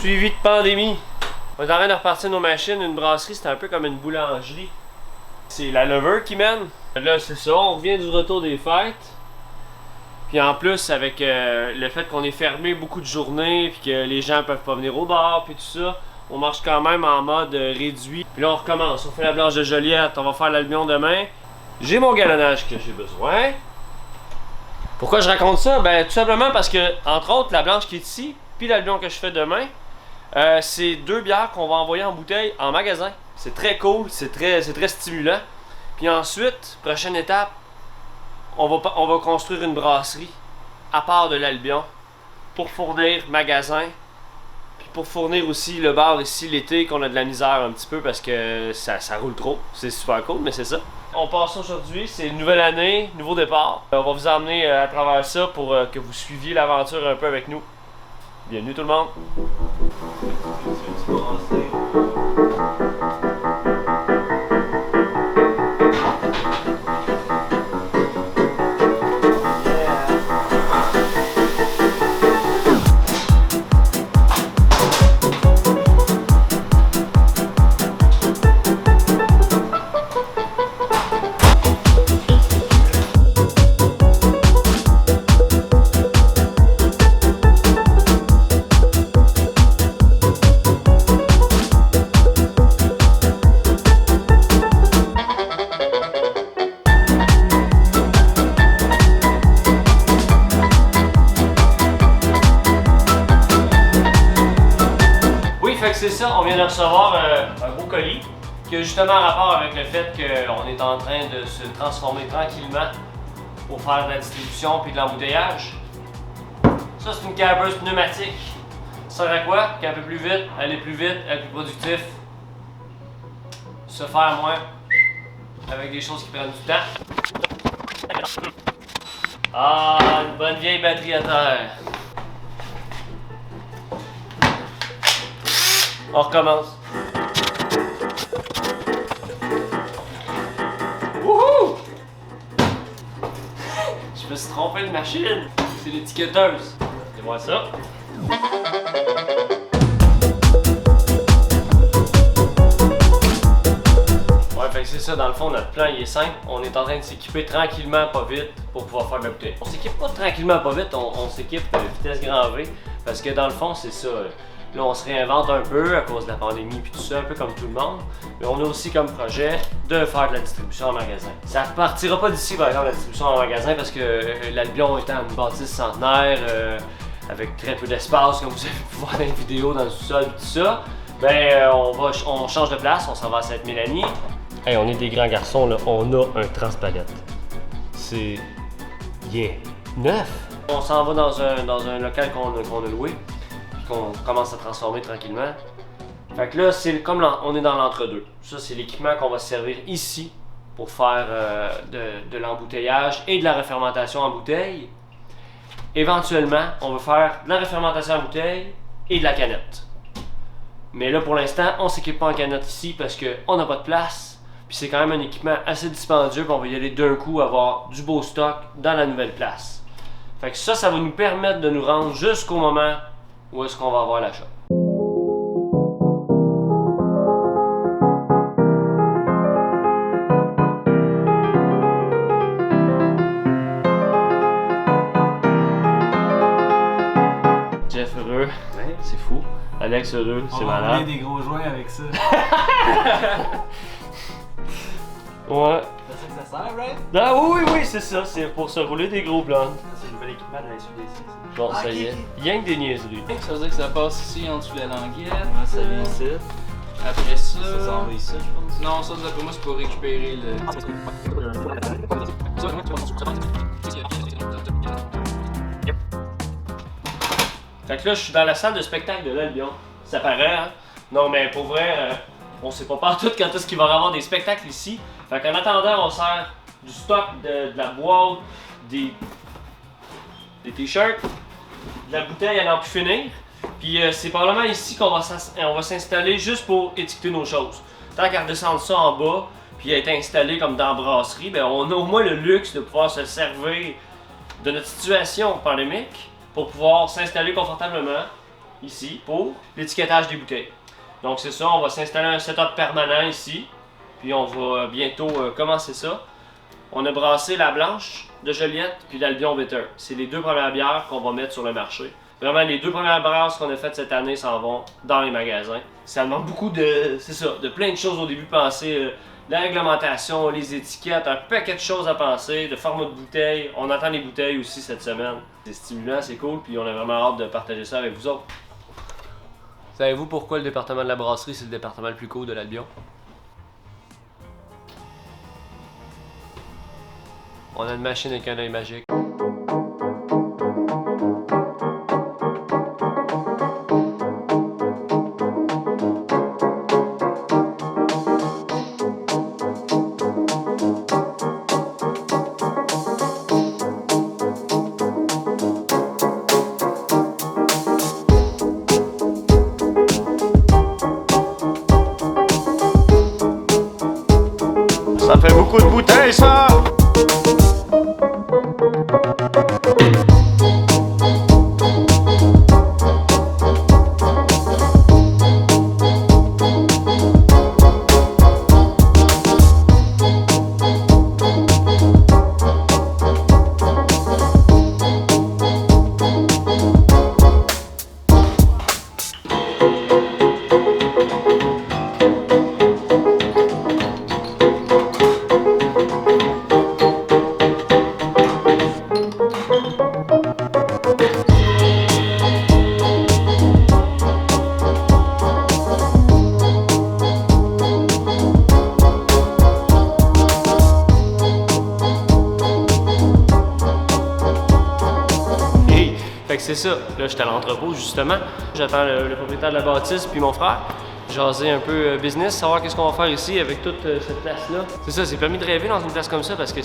Suivi de pandémie. On est en train de repartir nos machines. Une brasserie, c'est un peu comme une boulangerie. C'est la lever qui mène. Là, c'est ça, on revient du retour des fêtes. Puis en plus, avec le fait qu'on est fermé beaucoup de journées, puis que les gens peuvent pas venir au bar, puis tout ça, on marche quand même en mode réduit. Puis là, on recommence. On fait la blanche de Joliette, on va faire l'Albion demain. J'ai mon galonnage que j'ai besoin. Pourquoi je raconte ça? Ben, tout simplement parce que, entre autres, la blanche qui est ici, puis l'Albion que je fais demain, c'est deux bières qu'on va envoyer en bouteille en magasin. C'est très cool, c'est très stimulant. Puis ensuite, prochaine étape, on va construire une brasserie à part de l'Albion pour fournir magasin, puis pour fournir aussi le bar ici l'été qu'on a de la misère un petit peu parce que ça roule trop. C'est super cool, mais c'est ça. On passe aujourd'hui, c'est une nouvelle année, nouveau départ. On va vous emmener à travers ça pour que vous suiviez l'aventure un peu avec nous. Bienvenue tout le monde! C'est ça, on vient de recevoir un beau colis qui a justement rapport avec le fait qu'on est en train de se transformer tranquillement pour faire de la distribution puis de l'embouteillage. Ça, c'est une campeuse pneumatique. Ça sert à quoi? Camper plus vite, aller plus vite, être plus productif, se faire moins avec des choses qui prennent du temps. Ah, une bonne vieille batterie à terre. On recommence. Wouhou! Je me suis trompé de machine. C'est l'étiqueteuse. Fais-moi ça. Ouais, fait que c'est ça, dans le fond, notre plan il est simple. On est en train de s'équiper tranquillement, pas vite, pour pouvoir faire de la bouteille. On s'équipe pas tranquillement, pas vite, on s'équipe de vitesse grand V. Parce que dans le fond, c'est ça. Là, on se réinvente un peu à cause de la pandémie puis tout ça, un peu comme tout le monde. Mais on a aussi comme projet de faire de la distribution en magasin. Ça partira pas d'ici, par exemple, la distribution en magasin parce que l'Albion étant une bâtisse centenaire, avec très peu d'espace, comme vous avez pu voir dans les vidéos, dans le sous-sol et tout ça, ben on change de place, on s'en va à Sainte-Mélanie. Hey, on est des grands garçons, là. On a un transpalette. C'est... yeah! Neuf! On s'en va dans un local qu'on a loué. Qu'on commence à transformer tranquillement. Fait que là, c'est comme on est dans l'entre-deux. Ça, c'est l'équipement qu'on va se servir ici pour faire de l'embouteillage et de la refermentation en bouteille. Éventuellement, on va faire de la refermentation en bouteille et de la canette. Mais là, pour l'instant, on s'équipe pas en canette ici parce qu'on n'a pas de place. Puis c'est quand même un équipement assez dispendieux, puis on va y aller d'un coup avoir du beau stock dans la nouvelle place. Fait que ça va nous permettre de nous rendre jusqu'au moment où est-ce qu'on va avoir l'achat. Jeff heureux, ouais. C'est fou. Alex heureux, c'est malade. On va des gros joints avec ça. Ouais. C'est ça que ça sert, right? Ah oui, c'est ça. C'est pour se rouler des gros blondes. C'est le nouvel équipement de la SUDC. Bon, ça y est. Rien que des niaiseries. Ça veut dire que ça passe ici en dessous de la languette. Ouais, ça vient ici. Après ça. Ça s'en va ici, je pense. Non, ça d'après moi c'est pour récupérer le. Fait que là, je suis dans la salle de spectacle de l'Albion. Ça paraît, hein? Non, mais pour vrai, on sait pas partout quand est-ce qu'il va y avoir des spectacles ici. Fait qu'en attendant, on sert du stock, de la boîte, des t-shirts, de la bouteille à n'en plus finir. Puis c'est probablement ici qu'on va s'installer juste pour étiqueter nos choses. Tant qu'à redescendre ça en bas, puis être installé comme dans la brasserie, ben on a au moins le luxe de pouvoir se servir de notre situation pandémique pour pouvoir s'installer confortablement, ici pour l'étiquetage des bouteilles. Donc c'est ça, on va s'installer un setup permanent ici. Puis on va bientôt commencer ça. On a brassé la blanche de Joliette puis l'Albion Bitter. C'est les deux premières bières qu'on va mettre sur le marché. Vraiment, les deux premières brasses qu'on a faites cette année s'en vont dans les magasins. Ça demande beaucoup de plein de choses au début. Penser la réglementation, les étiquettes, un paquet de choses à penser, de format de bouteille. On attend les bouteilles aussi cette semaine. C'est stimulant, c'est cool, puis on a vraiment hâte de partager ça avec vous autres. Savez-vous pourquoi le département de la brasserie, c'est le département le plus cool de l'Albion? On a une machine avec un œil magique. Ça fait beaucoup de bouteilles, ça! Fait que c'est ça. Là, j'étais à l'entrepôt, justement. J'attends le propriétaire de la bâtisse puis mon frère. Jaser un peu business, savoir qu'est-ce qu'on va faire ici avec toute cette place-là. C'est ça, c'est permis de rêver dans une place comme ça parce que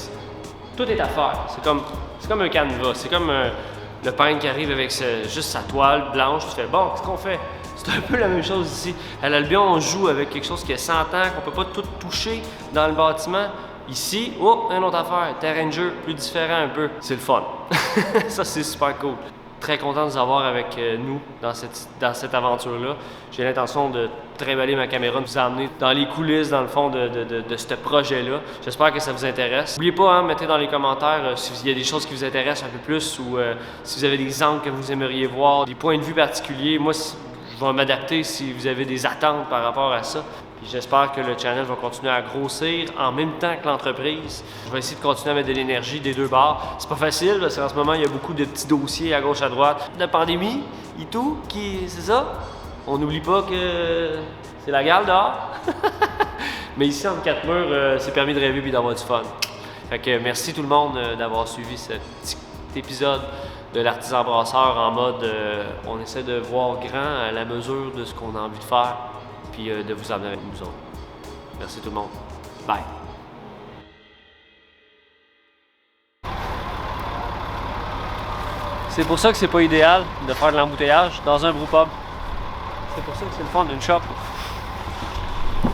tout est à faire. C'est comme un canevas. C'est comme le peintre qui arrive avec juste sa toile blanche. Tu fais, bon, qu'est-ce qu'on fait? C'est un peu la même chose ici. À l'Albion, on joue avec quelque chose qui a 100 ans, qu'on peut pas tout toucher dans le bâtiment. Ici, oh, une autre affaire. Terrain de jeu, plus différent un peu. C'est le fun. Ça, c'est super cool. Très content de vous avoir avec nous dans cette aventure-là. J'ai l'intention de trimballer ma caméra, de vous emmener dans les coulisses, dans le fond, de ce projet-là. J'espère que ça vous intéresse. N'oubliez pas, hein, mettez dans les commentaires s'il y a des choses qui vous intéressent un peu plus ou si vous avez des angles que vous aimeriez voir, des points de vue particuliers. Moi, je vais m'adapter si vous avez des attentes par rapport à ça. Puis j'espère que le channel va continuer à grossir en même temps que l'entreprise. Je vais essayer de continuer à mettre de l'énergie des deux bords. C'est pas facile parce qu'en ce moment, il y a beaucoup de petits dossiers à gauche, à droite. De pandémie et tout, c'est ça. On n'oublie pas que c'est la gale dehors. Mais ici, entre quatre murs, c'est permis de rêver et d'avoir du fun. Fait que merci tout le monde d'avoir suivi ce petit épisode de l'artisan brasseur en mode on essaie de voir grand à la mesure de ce qu'on a envie de faire. Puis de vous amener avec nous autres. Merci tout le monde. Bye. C'est pour ça que c'est pas idéal de faire de l'embouteillage dans un brewpub. C'est pour ça que c'est le fun d'une shop.